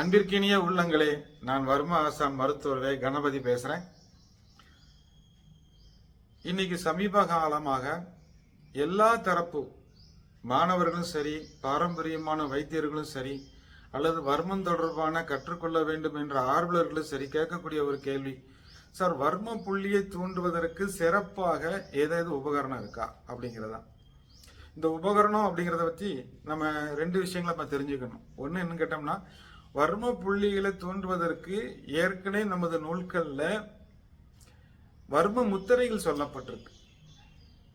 அன்பிற்கினிய உள்ளங்களே, நான் வர்ம ஆசான் மருத்துவர் கணபதி பேசுறேன். இன்னைக்கு சமீப காலமாக எல்லா தரப்பு மாணவர்களும் சரி, பாரம்பரியமான வைத்தியர்களும் சரி, அல்லது வர்மம் தொடர்பான கற்றுக்கொள்ள வேண்டும் என்ற ஆர்வலர்களும் சரி கேட்கக்கூடிய ஒரு கேள்வி, சார் வர்ம புள்ளியை தூண்டுவதற்கு சிறப்பாக ஏதாவது உபகரணம் இருக்கா அப்படிங்கிறதா. இந்த உபகரணம் அப்படிங்கிறத பற்றி நம்ம ரெண்டு விஷயங்களை நம்ம தெரிஞ்சுக்கணும். ஒன்று என்னன்னு கேட்டோம்னா, வர்ம புள்ளிகளை தூண்டுவதற்கு ஏற்கனவே நமது நூல்களில் வர்ம முத்திரைகள் சொல்லப்பட்டிருக்கு.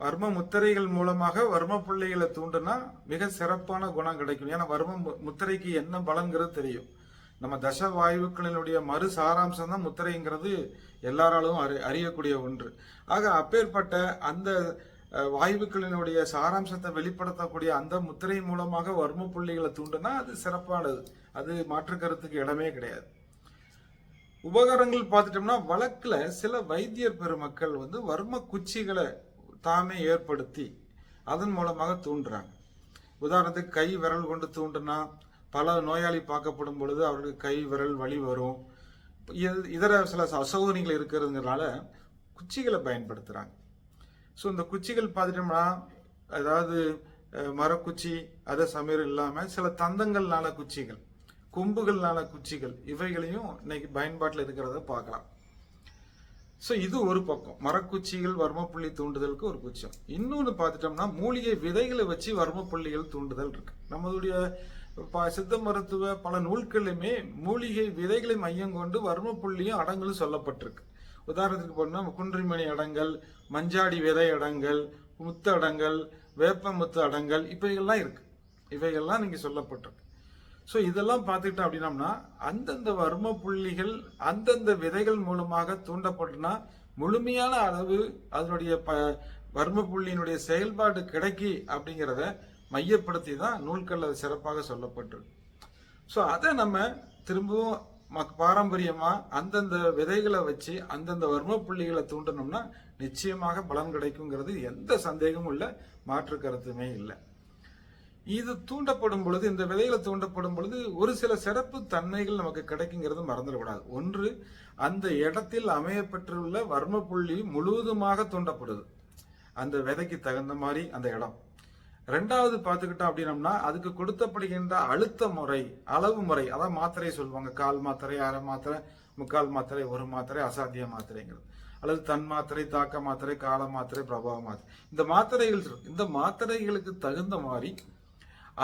வர்ம முத்திரைகள் மூலமாக வர்ம புள்ளிகளை தூண்டுனா மிக சிறப்பான குணம் கிடைக்கும். ஏன்னா வர்ம முத்திரைக்கு என்ன பலங்கிறது தெரியும். நம்ம தச வாயுக்களினுடைய மறு சாராம்சம் தான் முத்திரைங்கிறது எல்லாராலும் அறியக்கூடிய ஒன்று. ஆக அப்பேற்பட்ட அந்த வாயுக்களினுடைய சாராம்சத்தை வெளிப்படுத்தக்கூடிய அந்த முத்திரை மூலமாக வர்ம புள்ளிகளை தூண்டுனா அது சிறப்பானது. அது மாற்று கருத்துக்கு இடமே கிடையாது. உபகரணங்கள் பார்த்துட்டோம்னா, வழக்கில் சில வைத்தியர் பெருமக்கள் வர்ம குச்சிகளை தாமே ஏற்படுத்தி அதன் மூலமாக தூண்டுறாங்க. உதாரணத்துக்கு கை விரல் கொண்டு தூண்டுனா பல நோயாளி பார்க்கப்படும் பொழுது அவருக்கு கை விரல் வலி வரும். இதர சில அசௌகரியங்கள் இருக்கிறதுனால குச்சிகளை பயன்படுத்துகிறாங்க. ஸோ இந்த குச்சிகள் பார்த்துட்டோம்னா, அதாவது மரக்குச்சி அதே சமயம் இல்லாமல் சில தந்தங்கள்னால குச்சிகள், கொம்புகள்னால குச்சிகள், இவைகளையும் இன்னைக்கு பயன்பாட்டில் இருக்கிறத பார்க்கலாம். ஸோ இது ஒரு பக்கம், மரக்குச்சிகள் வர்மப்புள்ளி தூண்டுதலுக்கு ஒரு குச்சம். இன்னொன்று பார்த்துட்டோம்னா, மூலிகை விதைகளை வச்சு வர்மப்புள்ளிகள் தூண்டுதல் இருக்கு. நம்மளுடைய சித்த மருத்துவ பல நூல்களிலுமே மூலிகை விதைகளை மையம் கொண்டு வர்மப்புள்ளியும் அடங்கலும் சொல்லப்பட்டிருக்கு. உதாரணத்துக்கு போனோம்னா, குன்றிமணி அடங்கல், மஞ்சாடி விதை அடங்கல், முத்து அடங்கல், வேப்ப முத்து அடங்கல், இவைகள்லாம் இருக்கு. இவைகள்லாம் நீங்க சொல்லப்பட்டிருக்கு. ஸோ இதெல்லாம் பார்த்துக்கிட்டோம் அப்படின்னம்னா, அந்தந்த வர்ம புள்ளிகள் அந்தந்த விதைகள் மூலமாக தூண்டப்பட்டுனா முழுமையான அளவு அதனுடைய வர்ம புள்ளியினுடைய செயல்பாடு கிடைக்கி அப்படிங்கிறத மையப்படுத்தி தான் நூல்கள் அது சிறப்பாக சொல்லப்பட்டிருக்கு. ஸோ அதை நம்ம திரும்பவும் பாரம்பரியமா அந்தந்த விதைகளை வச்சு அந்தந்த வர்ம புள்ளிகளை தூண்டணும்னா நிச்சயமாக பலன் கிடைக்குங்கிறது எந்த சந்தேகமும் இல்லை, மாற்று கருத்துமே இல்லை. இது தூண்டப்படும் பொழுது, இந்த விதைகளை தூண்டப்படும் பொழுது ஒரு சில சிறப்பு தன்மைகள் நமக்கு கிடைக்குங்கிறது மறந்துடக்கூடாது. ஒன்று, அந்த இடத்தில் அமையப்பெற்றுள்ள வர்ம புள்ளி முழுவதுமாக தூண்டப்படுது, அந்த விதைக்கு தகுந்த மாதிரி அந்த இடம். ரெண்டாவது பார்த்துக்கிட்டோம் அப்படின்னம்னா, அதுக்கு கொடுத்தப்படுகின்ற அழுத்த முறை, அளவு முறை, அதான் மாத்திரை சொல்லுவாங்க, கால் மாத்திரை, அரை மாத்திரை, முக்கால் மாத்திரை, ஒரு மாத்திரை, அசாத்திய மாத்திரைங்கிறது, அல்லது தன் மாத்திரை, தாக்க மாத்திரை, கால மாத்திரை, பிரபாவ மாத்திரை, இந்த மாத்திரைகள் இருக்கு. இந்த மாத்திரைகளுக்கு தகுந்த மாதிரி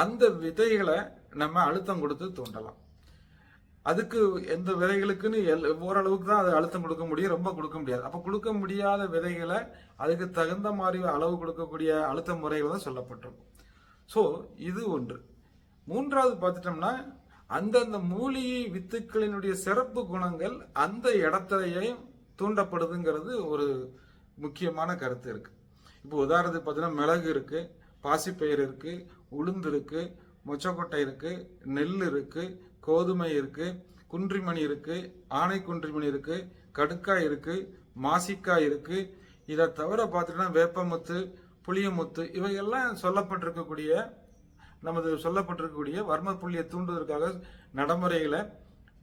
அந்த விதைகளை நம்ம அழுத்தம் கொடுத்து தூண்டலாம். அதுக்கு எந்த விதைகளுக்குன்னு ஓரளவுக்கு தான் அது அழுத்தம் கொடுக்க முடியும், ரொம்ப கொடுக்க முடியாது. அப்போ கொடுக்க முடியாத விதைகளை அதுக்கு தகுந்த மாதிரி அளவு கொடுக்கக்கூடிய அழுத்த முறைகள் தான் சொல்லப்பட்டிருக்கும். ஸோ இது ஒன்று. மூன்றாவது பார்த்துட்டோம்னா, அந்தந்த மூலிகை வித்துக்களினுடைய சிறப்பு குணங்கள் அந்த இடத்துலையும் தூண்டப்படுதுங்கிறது ஒரு முக்கியமான கருத்து இருக்கு. இப்போ உதாரணத்துக்கு பார்த்தீங்கன்னா, மிளகு இருக்கு, பாசிப்பயிர் இருக்கு, உளுந்து இருக்கு, மொச்சக்கொட்டை இருக்கு, நெல் இருக்கு, கோதுமை இருக்கு, குன்றிமணி இருக்கு, ஆணை குன்றிமணி இருக்கு, கடுக்காய் இருக்கு, மாசிக்காய் இருக்கு. இதை தவிர பார்த்துட்டோம்னா வேப்பமுத்து, புளியமுத்து, இவையெல்லாம் சொல்லப்பட்டிருக்கக்கூடிய வர்ம புள்ளியை தூண்டுவதற்காக நடைமுறைகளை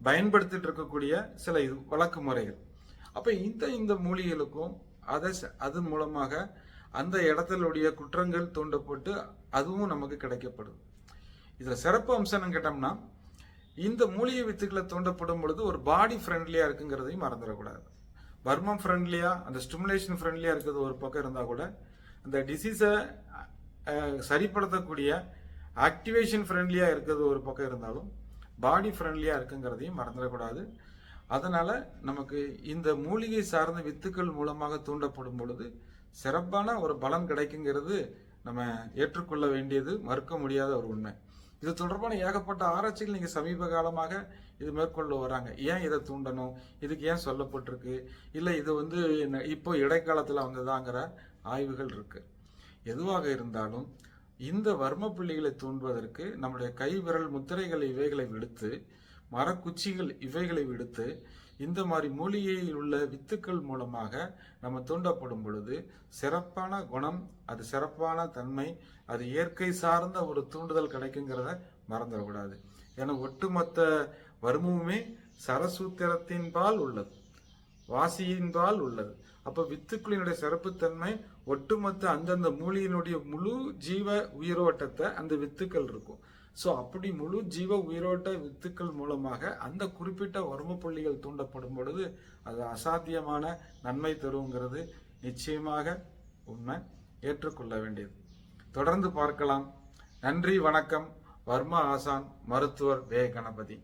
பயன்படுத்திட்டு இருக்கக்கூடிய சில வழக்கு முறைகள். அப்ப இந்த மூலிகைகளுக்கும் அது மூலமாக அந்த இடத்தினுடைய குற்றங்கள் தூண்டப்பட்டு அதுவும் நமக்கு கிடைக்கப்படுது. இதுல சிறப்பு அம்சம் கேட்டோம்னா, இந்த மூலிகை வித்துக்களை தூண்டப்படும் பொழுது ஒரு பாடி ஃப்ரெண்ட்லியா இருக்குங்கிறதையும் மறந்துடக்கூடாது. வர்மம் ஃப்ரெண்ட்லியா, அந்த ஸ்டிமுலேஷன் ஃப்ரெண்ட்லியா இருக்கிறது ஒரு பக்கம் இருந்தா கூட, அந்த டிசீஸை சரிப்படுத்தக்கூடிய ஆக்டிவேஷன் ஃப்ரெண்ட்லியா இருக்கிறது ஒரு பக்கம் இருந்தாலும் பாடி ஃப்ரெண்ட்லியா இருக்குங்கிறதையும் மறந்துடக்கூடாது. அதனால நமக்கு இந்த மூலிகை சார்ந்த வித்துக்கள் மூலமாக தூண்டப்படும் பொழுது சிறப்பான ஒரு பலன் கிடைக்குங்கிறது நம்ம ஏற்றுக்கொள்ள வேண்டியது, மறுக்க முடியாத ஒரு உண்மை. இது தொடர்பான ஏகப்பட்ட ஆராய்ச்சிகள் நீங்க சமீப காலமாக இது மேற்கொள்ள வராங்க. ஏன் இதை தூண்டணும், இதுக்கு ஏன் சொல்லப்பட்டிருக்கு, இல்லை இது இப்போ இடைக்காலத்தில் வந்ததாங்கிற ஆய்வுகள் இருக்கு. எதுவாக இருந்தாலும் இந்த வர்ம புள்ளிகளை தூண்டுவதற்கு நம்முடைய கை விரல் முத்திரைகள் இவைகளை விடுத்து, மரக்குச்சிகள் இவைகளை விடுத்து, இந்த மாதிரி மூலிகையில் உள்ள வித்துக்கள் மூலமாக நம்ம தூண்டப்படும் பொழுது சிறப்பான குணம், அது சிறப்பான தன்மை, அது இயற்கை சார்ந்த ஒரு தூண்டுதல் கிடைக்குங்கிறத மறந்துடக்கூடாது. ஏன்னா ஒட்டுமொத்த வர்மமுமே சரசூத்திரத்தின்பால் உள்ளது, வாசியின்பால் உள்ளது. அப்ப வித்துக்களினுடைய சிறப்புத்தன்மை ஒட்டுமொத்த அந்தந்த மூலியினுடைய முழு ஜீவ உயிரோட்டத்தை அந்த வித்துக்கள் இருக்கும். ஸோ அப்படி முழு ஜீவ உயிரோட்ட வித்துக்கள் மூலமாக அந்த குறிப்பிட்ட வர்ம புள்ளிகள் தூண்டப்படும் பொழுது அது அசாத்தியமான நன்மை தருங்கிறது நிச்சயமாக உண்மை, ஏற்றுக்கொள்ள வேண்டியது. தொடர்ந்து பார்க்கலாம். நன்றி, வணக்கம். வர்ம ஆசான் மருத்துவர் வே. கணபதி.